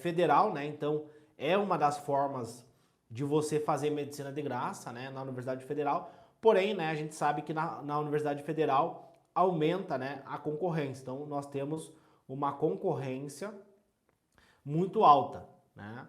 federal, né? Então é uma das formas de você fazer medicina de graça, né, na Universidade Federal. Porém, né, a gente sabe que na Universidade Federal aumenta, né, a concorrência. Então nós temos uma concorrência muito alta, né?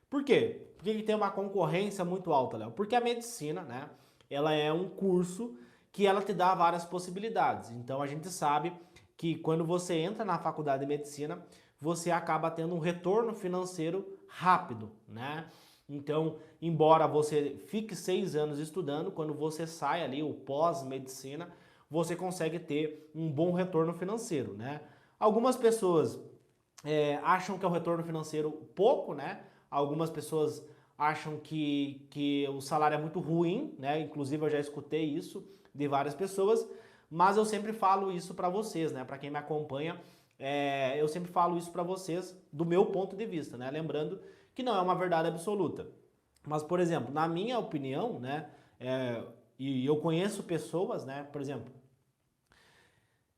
Por quê? Por que tem uma concorrência muito alta, Léo? Porque a medicina, né, ela é um curso que ela te dá várias possibilidades. Então a gente sabe que quando você entra na faculdade de medicina, você acaba tendo um retorno financeiro rápido, né? Então, embora você fique 6 anos estudando, quando você sai ali, o pós-medicina, você consegue ter um bom retorno financeiro, né? Algumas pessoas acham que é um retorno financeiro pouco, né? Algumas pessoas acham que o salário é muito ruim, né? Inclusive eu já escutei isso de várias pessoas, mas eu sempre falo isso para vocês, né? Para quem me acompanha, eu sempre falo isso para vocês do meu ponto de vista, né? Lembrando que não é uma verdade absoluta. Mas, por exemplo, na minha opinião, né? E eu conheço pessoas, né? Por exemplo,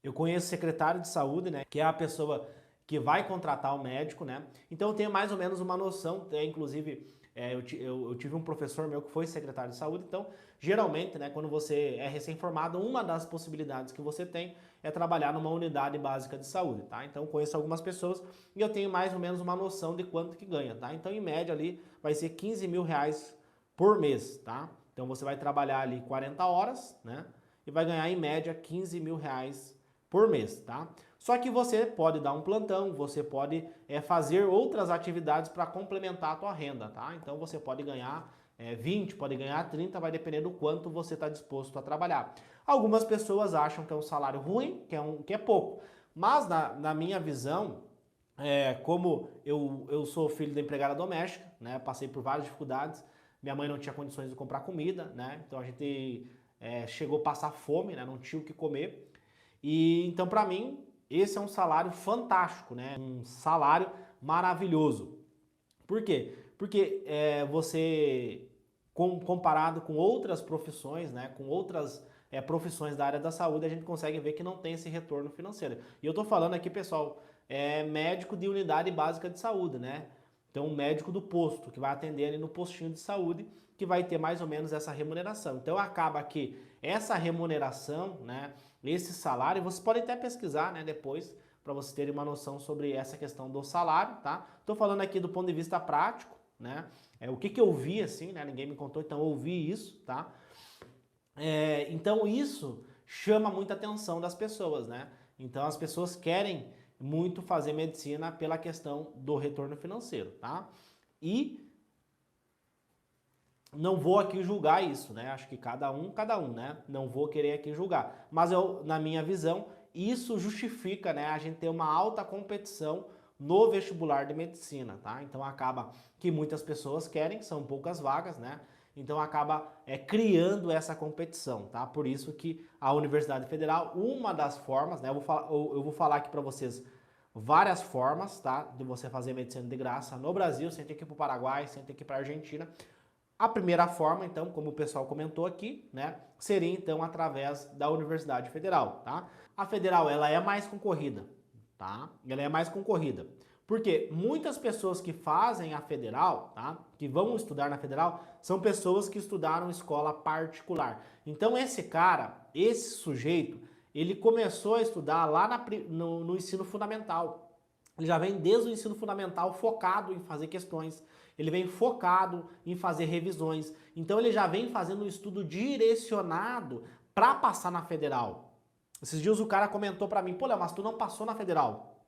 eu conheço secretário de saúde, né? Que é a pessoa que vai contratar o médico, né? Então eu tenho mais ou menos uma noção, inclusive eu tive um professor meu que foi secretário de saúde, então geralmente, né, quando você é recém-formado, uma das possibilidades que você tem é trabalhar numa unidade básica de saúde, tá? Então eu conheço algumas pessoas e eu tenho mais ou menos uma noção de quanto que ganha, tá? Então em média ali vai ser 15 mil reais por mês, tá? Então você vai trabalhar ali 40 horas, né? E vai ganhar em média 15 mil reais por mês, tá? Só que você pode dar um plantão, você pode fazer outras atividades para complementar a tua renda, tá? Então você pode ganhar 20, pode ganhar 30, vai depender do quanto você está disposto a trabalhar. Algumas pessoas acham que é um salário ruim, que é pouco, mas na minha visão, como eu sou filho da empregada doméstica, né? Passei por várias dificuldades, minha mãe não tinha condições de comprar comida, né? Então a gente chegou a passar fome, né? Não tinha o que comer. E então, para mim, esse é um salário fantástico, né? Um salário maravilhoso. Por quê? Porque você, comparado com outras profissões, né? Com outras profissões da área da saúde, a gente consegue ver que não tem esse retorno financeiro. E eu tô falando aqui, pessoal, médico de unidade básica de saúde, né? Então, um médico do posto, que vai atender ali no postinho de saúde, que vai ter mais ou menos essa remuneração. Então, acaba que essa remuneração, né, esse salário, vocês podem até pesquisar, né, depois, para vocês terem uma noção sobre essa questão do salário, tá? Estou falando aqui do ponto de vista prático, né? O que eu vi, assim, né? Ninguém me contou, então eu ouvi isso, tá? Então, isso chama muita atenção das pessoas, né? Então, as pessoas querem muito fazer medicina pela questão do retorno financeiro, tá? E não vou aqui julgar isso, né? Acho que cada um, né? Não vou querer aqui julgar. Mas eu, na minha visão, isso justifica, né, a gente ter uma alta competição no vestibular de medicina, tá? Então acaba que muitas pessoas querem, são poucas vagas, né? Então acaba criando essa competição, tá? Por isso que a Universidade Federal, uma das formas, né? Eu vou falar aqui para vocês várias formas, tá? De você fazer medicina de graça no Brasil, sem ter que ir para o Paraguai, sem ter que ir para a Argentina. A primeira forma, então, como o pessoal comentou aqui, né, seria então através da Universidade Federal, tá? A Federal, ela é mais concorrida, tá? Ela é mais concorrida. Porque muitas pessoas que fazem a Federal, tá? Que vão estudar na Federal, são pessoas que estudaram escola particular. Então esse cara, esse sujeito, ele começou a estudar lá no ensino fundamental. Ele já vem desde o ensino fundamental focado em fazer questões, ele vem focado em fazer revisões, então ele já vem fazendo um estudo direcionado para passar na Federal. Esses dias o cara comentou para mim, pô, Léo, mas tu não passou na Federal.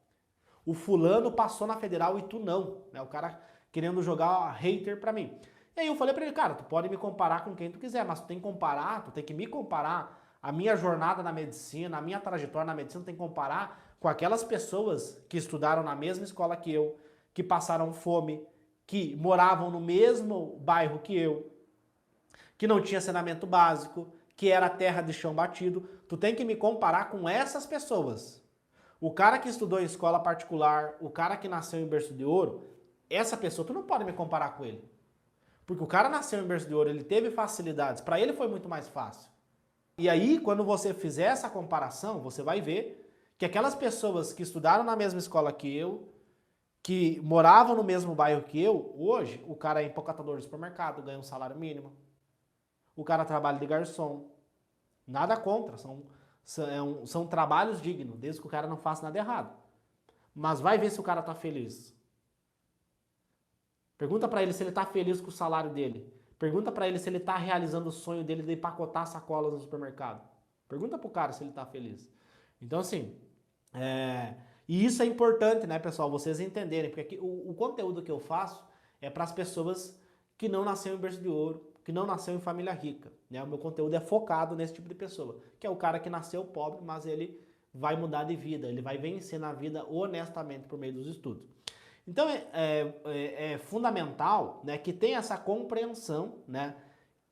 O fulano passou na Federal e tu não, né? O cara querendo jogar hater para mim. E aí eu falei para ele, cara, tu pode me comparar com quem tu quiser, mas tu tem que comparar, tu tem que me comparar a minha jornada na medicina, a minha trajetória na medicina, tem que comparar com aquelas pessoas que estudaram na mesma escola que eu, que passaram fome, que moravam no mesmo bairro que eu, que não tinha saneamento básico, que era terra de chão batido. Tu tem que me comparar com essas pessoas. O cara que estudou em escola particular, o cara que nasceu em berço de ouro, essa pessoa tu não pode me comparar com ele. Porque o cara nasceu em berço de ouro, ele teve facilidades, para ele foi muito mais fácil. E aí, quando você fizer essa comparação, você vai ver que aquelas pessoas que estudaram na mesma escola que eu, que moravam no mesmo bairro que eu, hoje o cara é empacotador de supermercado, ganha um salário mínimo. O cara trabalha de garçom. Nada contra, são trabalhos dignos, desde que o cara não faça nada errado. Mas vai ver se o cara tá feliz. Pergunta pra ele se ele tá feliz com o salário dele. Pergunta pra ele se ele tá realizando o sonho dele de empacotar sacolas no supermercado. Pergunta pro cara se ele tá feliz. Então, assim, e isso é importante, né, pessoal, vocês entenderem, porque aqui, o conteúdo que eu faço é para as pessoas que não nasceram em berço de ouro, que não nasceu em família rica, né? O meu conteúdo é focado nesse tipo de pessoa, que é o cara que nasceu pobre, mas ele vai mudar de vida, ele vai vencer na vida honestamente por meio dos estudos. Então é fundamental, né, que tenha essa compreensão, né,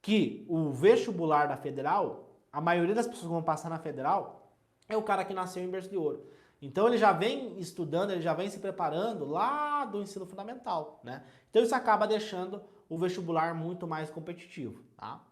que o vestibular da Federal, a maioria das pessoas que vão passar na Federal é o cara que nasceu em berço de ouro. Então ele já vem estudando, ele já vem se preparando lá do ensino fundamental, né? Então isso acaba deixando o vestibular muito mais competitivo, tá?